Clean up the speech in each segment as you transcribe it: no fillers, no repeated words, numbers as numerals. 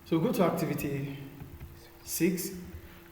So go to activity 6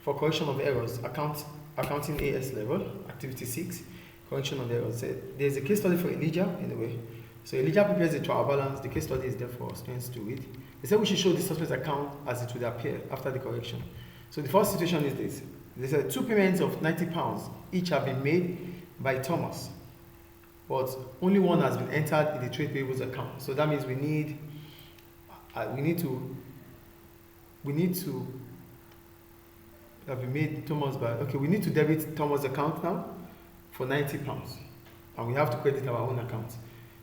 for correction of errors, accounting AS level. Activity 6, correction of errors. So there's a case study for Elijah in a way. So Elijah prepares a trial balance. The case study is there for students to read. They said we should show the suspect's account as it would appear after the correction. So the first situation is this. They said 2 payments of £90 each have been made by Thomas, but only one has been entered in the trade payables account. So that means we need to have been made Thomas by, okay, we need to debit Thomas' account now for £90, and we have to credit our own account.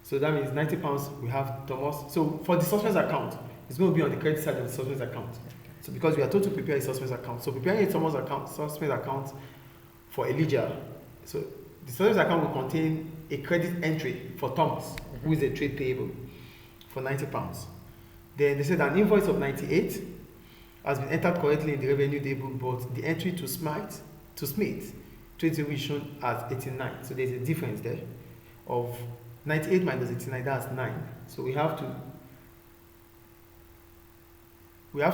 So that means £90 we have Thomas. So for the suspect's account, it's going to be on the credit side of the suspect's account. So because we are told to prepare a suspect's account, so preparing a Thomas account, suspect's account for Elijah. So the suspect's account will contain a credit entry for Thomas, who is a trade payable, for £90. Then they said an invoice of 98 has been entered correctly in the revenue table, but the entry to Smith trade table is shown as 89. So there's a difference there of 98 minus 89, that's 9. So we have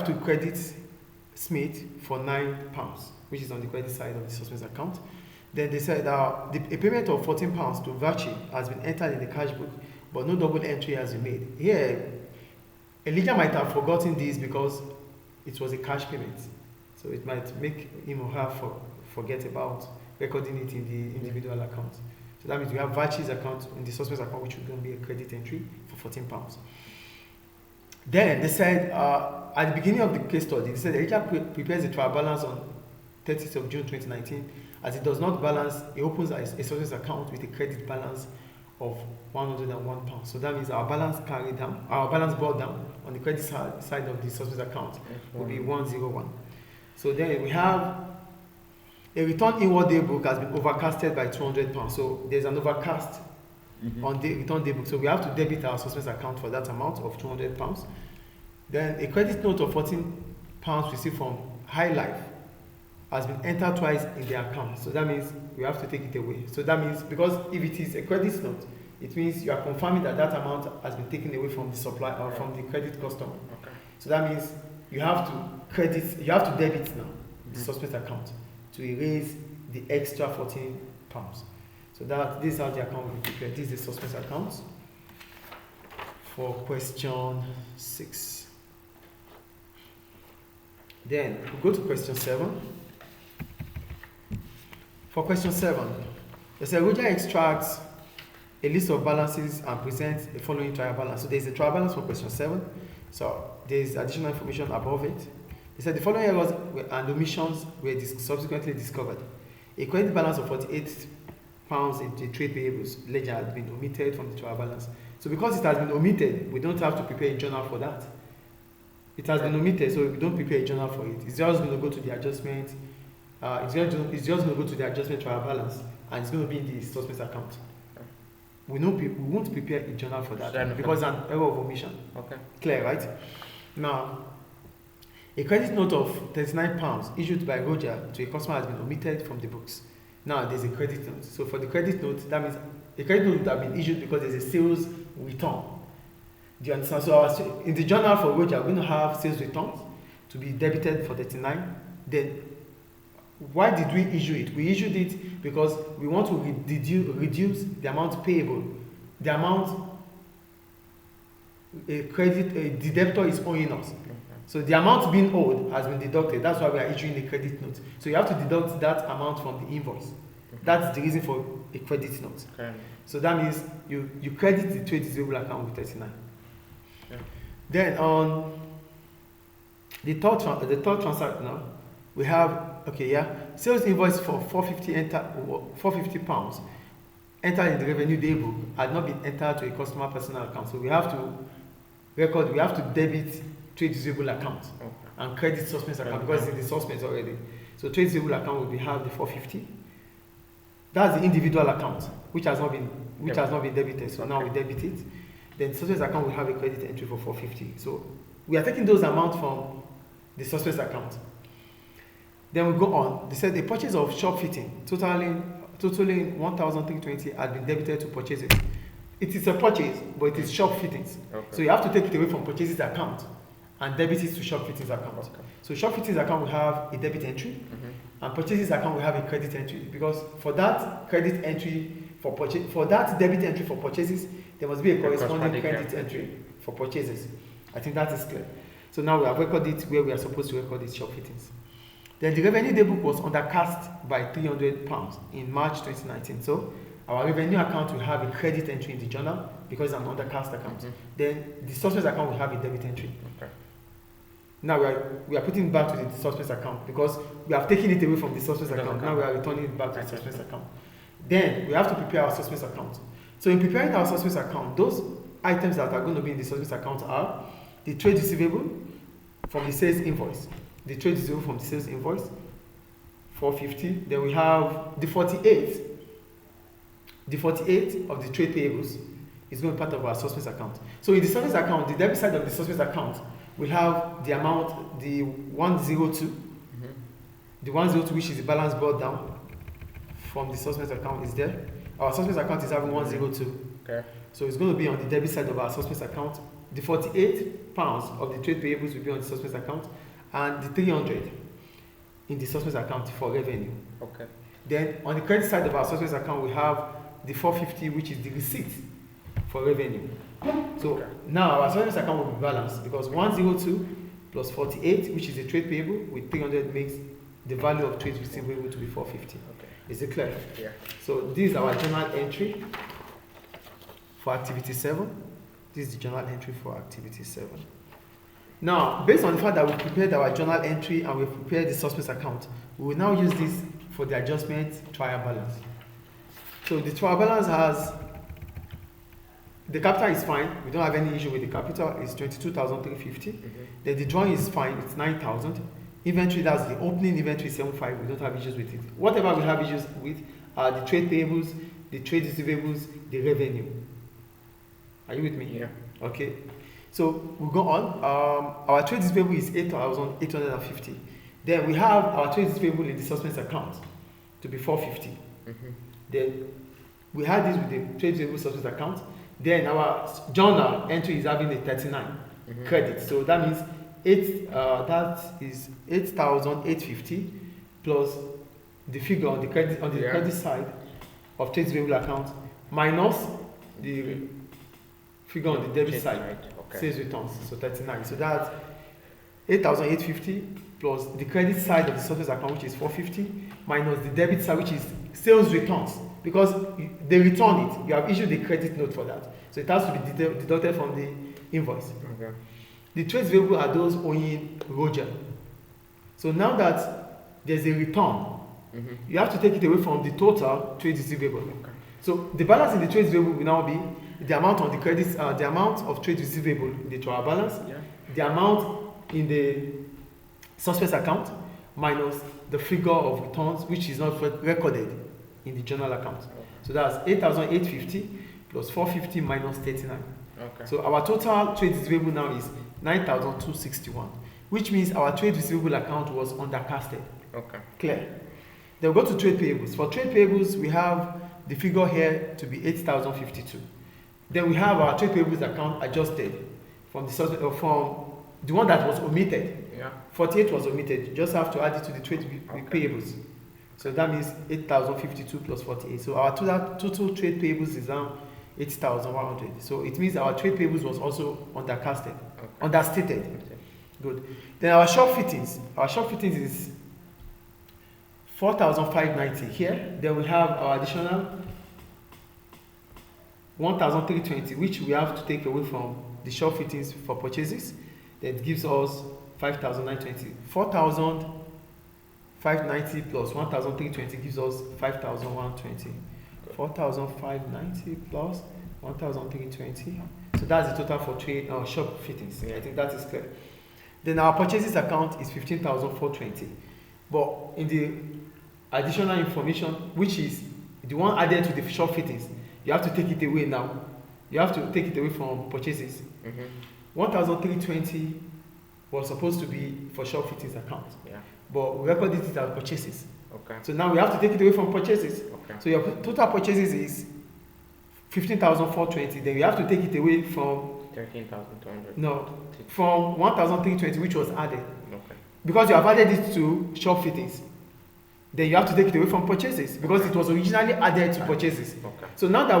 to credit Smith for £9, which is on the credit side of the suspect's account. Then they said a payment of £14 to Vachi has been entered in the cash book, but no double entry has been made. Here, Elijah might have forgotten this because it was a cash payment. So it might make him or her forget about recording it in the individual account. So that means we have Vachi's account in the suspect's account, which will going to be a credit entry for £14. Then they said, at the beginning of the case study, they said Elijah prepares a trial balance on 30th of June 2019. As it does not balance, he opens a suspect's account with a credit balance of £101. So that means our balance brought down on the credit side of the suspect's account will be 101. So then we have a return inward day book has been overcasted by £200. So there's an overcast on the return day book. So we have to debit our suspect's account for that amount of £200. Then a credit note of £14 received from High Life has been entered twice in the account. So that means we have to take it away. So that means, because if it is a credit note, it means you are confirming that that amount has been taken away from the supply or from the credit customer. Okay. So that means you have to debit now the suspect account to erase the extra £14. So this is how the account will be prepared. This is the suspect account for question 6. Then we go to question 7. For question 7, they say Roger extracts a list of balances and presents the following trial balance. So there is a trial balance for question 7. So there is additional information above it. They said the following errors and omissions were subsequently discovered. A credit balance of £48 in the trade payables ledger has been omitted from the trial balance. So because it has been omitted, we don't have to prepare a journal for that. It has been omitted, so we don't prepare a journal for it. It's just going to go to the adjustment. It's just going to go to the adjustment trial balance, and it's going to be in the suspect account. We won't prepare a journal for that because it's an error of omission. Okay. Clear, right? Now, a credit note of £39 issued by Roger to a customer has been omitted from the books. Now, there's a credit note. So for the credit note, that means a credit note would have been issued because there's a sales return. Do you understand? So in the journal for Roger, we're going to have sales returns to be debited for 39. Then, why did we issue it? We issued it because we want to reduce the amount payable, the amount the debtor is owing us. So the amount being owed has been deducted. That's why we are issuing a credit note. So you have to deduct that amount from the invoice. That's the reason for a credit note. Okay. So that means you credit the trade receivable account with 39. Okay. Then on the third transaction now, we have sales invoice for £450 entered in the revenue day book had not been entered to a customer personal account. So we have to debit trade receivable account and credit suspect account because it's in the suspect already. So trade receivable account will have the 450. That's the individual account which has not been debited. So now we debit it. Then suspect account will have a credit entry for 450. So we are taking those amounts from the suspect account. Then we go on. They said the purchase of shop fitting totaling 1,320 had been debited to purchase it. It is a purchase, but it is shop fittings. Okay. So you have to take it away from purchases account and debit it to shop fittings account. Okay. So shop fittings account will have a debit entry, and purchases account will have a credit entry, because for that credit entry for purchase, for that debit entry for purchases, there must be a corresponding credit entry for purchases. I think that is clear. So now we have recorded it where we are supposed to record it, shop fittings. Then the revenue daybook was undercast by £300 in March 2019. So our revenue account will have a credit entry in the journal because it's an undercast account. Then the suspect account will have a debit entry. Okay. Now we are putting it back to the suspect account because we have taken it away from the suspect account. Now we are returning it back to the suspect account. Then we have to prepare our suspect account. So in preparing our suspect account, those items that are going to be in the suspect account are the trade receivable from the sales invoice. The trade receivable from the sales invoice, 450. Then we have the 48. The 48 of the trade payables is going to be part of our suspect account. So in the suspect account, the debit side of the suspect account will have the amount, the 102. The 102, which is the balance brought down from the suspect account, is there. Our suspect account is having 102. Okay. So it's going to be on the debit side of our suspect account. The £48 of the trade payables will be on the suspect account, and the 300 in the suspect account for revenue. Okay. Then on the credit side of our suspect account, we have the 450, which is the receipt for revenue. So now our suspect account will be balanced because 102 plus 48, which is the trade payable, with 300 makes the value of trade receivable to be 450. Okay. Is it clear? Yeah. So this is our journal entry for activity 7. This is the journal entry for activity 7. Now, based on the fact that we prepared our journal entry and we prepared the suspect account, we will now use this for the adjustment trial balance. So the trial balance has, the capital is fine, we don't have any issue with the capital, it's 22,350. Then the drawing is fine, it's 9,000. Inventory, that's the opening inventory, 75, we don't have issues with it. Whatever we have issues with are the trade payables, the trade receivables, the revenue. Are you with me? Yeah. Okay. So we'll go on. Our trade receivable is 8,850. Then we have our trade receivable in the suspense account to be 450. Then we had this with the trade receivable suspense account. Then our journal entry is having a 39 credit. So that means that is 8,850 plus the figure on the credit side of trade receivable account minus the figure on the debit side. Sales returns, so 39. So that's 8,850 plus the credit side of the surplus account, which is 450, minus the debit side, which is sales returns, because they return it. You have issued the credit note for that, so it has to be deducted from the invoice. Okay. The trade receivable are those owing Roger. So now that there's a return, you have to take it away from the total trade receivable. Okay. So the balance in the trade receivable will now be the amount on the credits, the amount of trade receivable in the trial balance, the amount in the suspect account, minus the figure of returns which is not recorded in the journal account. So that's 8,850 plus 450 minus 39. Okay. So our total trade receivable now is 9,261, which means our trade receivable account was undercasted. Okay. Clear. Then we go to trade payables. For trade payables, we have the figure here to be 8,052. Then we have our trade payables account adjusted from the one that was omitted. 48 was omitted. You just have to add it to the trade payables. So that means 8,052 plus 48. So our total trade payables is now 8,100. So it means our trade payables was also understated. Good. Then our shop fittings. Our shop fittings is 4,590 here. Then we have our additional 1,320, which we have to take away from the shop fittings for purchases. That gives us 5,920. 4,590 plus 1,320 gives us 5,120. 4,590 plus 1,320. So that's the total for trade shop fittings. I think that is clear. Then our purchases account is 15,420. But in the additional information, which is the one added to the shop fittings, you have to take it away now. You have to take it away from purchases. 1,320 was supposed to be for shop fittings account. But we recorded it as purchases. So now we have to take it away from purchases. So your total purchases is 15,420. Then you have to take it away from 13,200. No, from 1,320, which was added. Okay. Because you have added it to shop fittings, then you have to take it away from purchases because it was originally added to purchases. Okay. So now that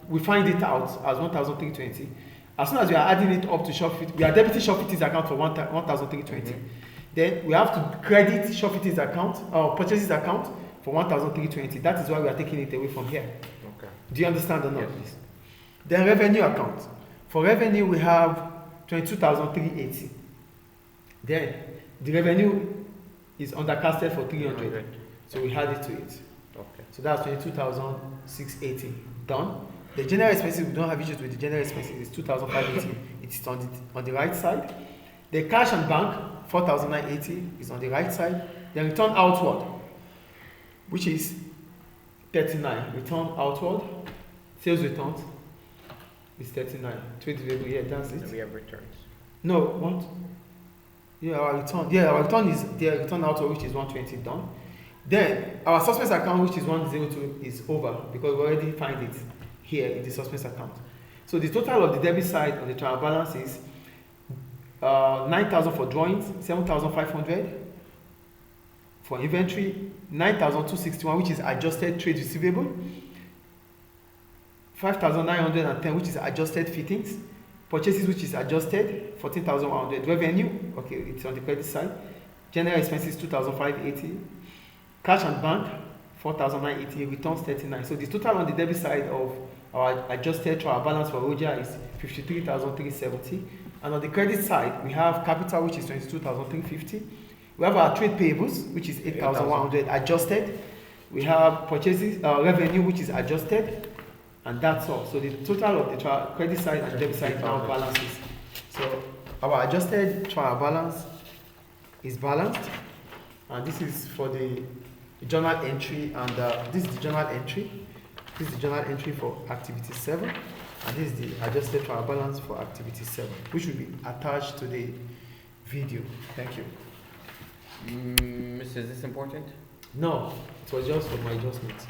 we find it out as 1,320, as soon as we are adding it up to shop fit, we are debiting shop fittings account for 1,320. Mhm. Then we have to credit shop fittings account or purchases account for 1,320. That is why we are taking it away from here. Okay. Do you understand or not, Yes. please? Then revenue account. For revenue, we have 22,380. Then the revenue is undercasted for 300. So we add it to it. Okay. So that's 22,680. Done. The general expenses, we don't have issues with the general expenses. It's 2,580. It's on the right side. The cash and bank, 4,980 is on the right side. Then return outward, which is 39. Return outward. Sales returns is 39. Trade delivery, yeah, that's And it. we have returns. No, what? Yeah, our return. Yeah, our return is there. Return outward, which is 120 done. Then our suspense account, which is 102, is over because we already find it here in the suspense account. So the total of the debit side on the trial balance is 9,000 for drawings, 7,500 for inventory, 9,261, which is adjusted trade receivable, 5,910, which is adjusted fittings, purchases, which is adjusted, 14,100, revenue, okay, it's on the credit side, general expenses, 2,580, cash and bank, 4,980, returns 39. So the total on the debit side of our adjusted trial balance for Roja is 53,370. And on the credit side, we have capital, which is 22,350. We have our trade payables, which is 8,100 adjusted. We have purchases, revenue, which is adjusted. And that's all. So the total of the credit side and debit side now balances. So our adjusted trial balance is balanced. And this is for the journal entry. And this is the journal entry. This is the journal entry for activity 7. And this is the adjusted trial balance for activity 7, which will be attached to the video. Thank you. Is this important? No, it was just for my adjustment.